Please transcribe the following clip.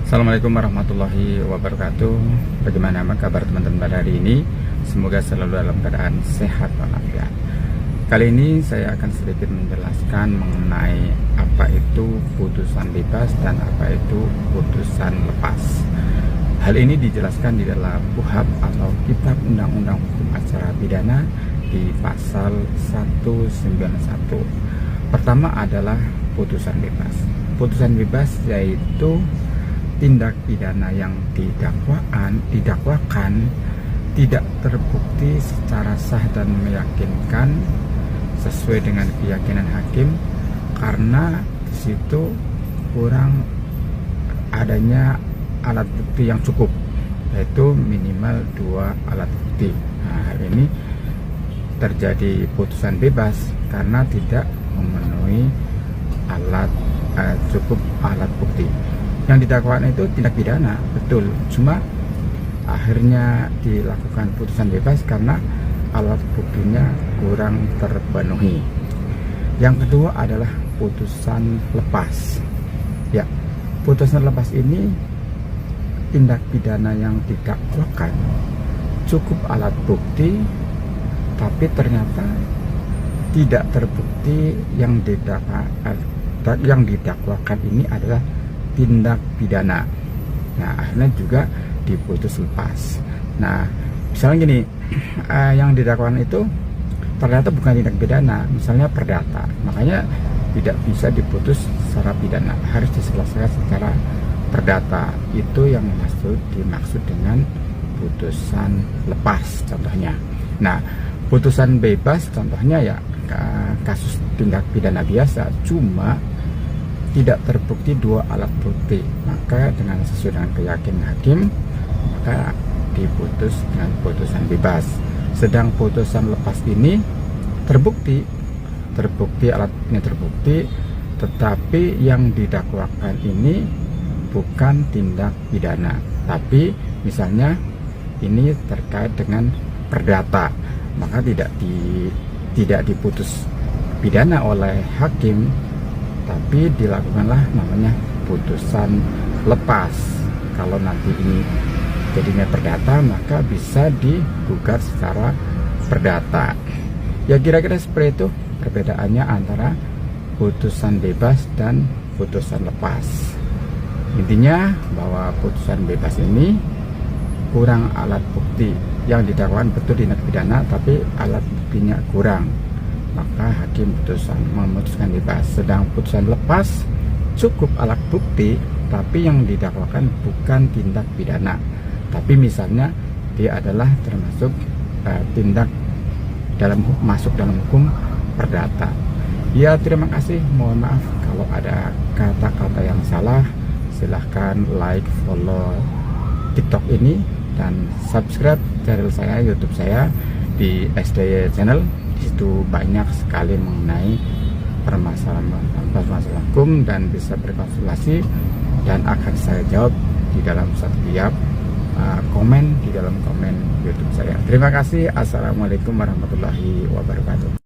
Assalamualaikum warahmatullahi wabarakatuh. Bagaimana kabar teman-teman pada hari ini? Semoga selalu dalam keadaan sehat walafiat. Kali ini saya akan sedikit menjelaskan mengenai apa itu putusan bebas dan apa itu putusan lepas. Hal ini dijelaskan di dalam KUHP atau Kitab Undang-Undang Hukum Acara Pidana di pasal 191. Pertama adalah putusan bebas. Putusan bebas yaitu tindak pidana yang didakwakan tidak terbukti secara sah dan meyakinkan sesuai dengan keyakinan hakim karena di situ kurang adanya alat bukti yang cukup, yaitu minimal 2 alat bukti. Nah, hal ini terjadi putusan bebas karena tidak memenuhi cukup alat bukti. Yang didakwakan itu tindak pidana, betul, cuma akhirnya dilakukan putusan bebas karena alat buktinya kurang terpenuhi. Yang kedua adalah putusan lepas. Ya, putusan lepas ini tindak pidana yang didakwakan cukup alat bukti, tapi ternyata tidak terbukti yang didakwakan ini adalah tindak pidana. Nah, akhirnya juga diputus lepas. Nah, misalnya gini, yang didakwakan itu ternyata bukan tindak pidana, misalnya perdata, makanya tidak bisa diputus secara pidana, harus diselesaikan secara perdata. Itu yang dimaksud dengan putusan lepas contohnya. Nah, putusan bebas contohnya ya kasus tindak pidana biasa, cuma tidak terbukti 2 alat bukti, maka dengan sesuai dengan keyakinan hakim maka diputus dengan putusan bebas. Sedang putusan lepas ini terbukti alatnya terbukti, tetapi yang didakwakan ini bukan tindak pidana, tapi misalnya ini terkait dengan perdata, maka tidak diputus pidana oleh hakim, tapi dilakukanlah namanya putusan lepas. Kalau nanti ini jadinya perdata, maka bisa digugat secara perdata. Ya, kira-kira seperti itu perbedaannya antara putusan bebas dan putusan lepas. Intinya bahwa putusan bebas ini kurang alat bukti. Yang didakwakan betul tindak pidana, tapi alat buktinya kurang, maka hakim memutuskan bebas. Sedang putusan lepas cukup alat bukti, tapi yang didakwakan bukan tindak pidana, tapi misalnya dia adalah termasuk masuk dalam hukum perdata. Ya, terima kasih. Mohon maaf kalau ada kata-kata yang salah. Silahkan like, follow TikTok ini, dan subscribe channel saya, YouTube saya di SDY Channel. Itu banyak sekali mengenai permasalahan hukum dan bisa berkonsultasi, dan akan saya jawab di dalam setiap komen di dalam komen YouTube saya. Terima kasih. Assalamualaikum warahmatullahi wabarakatuh.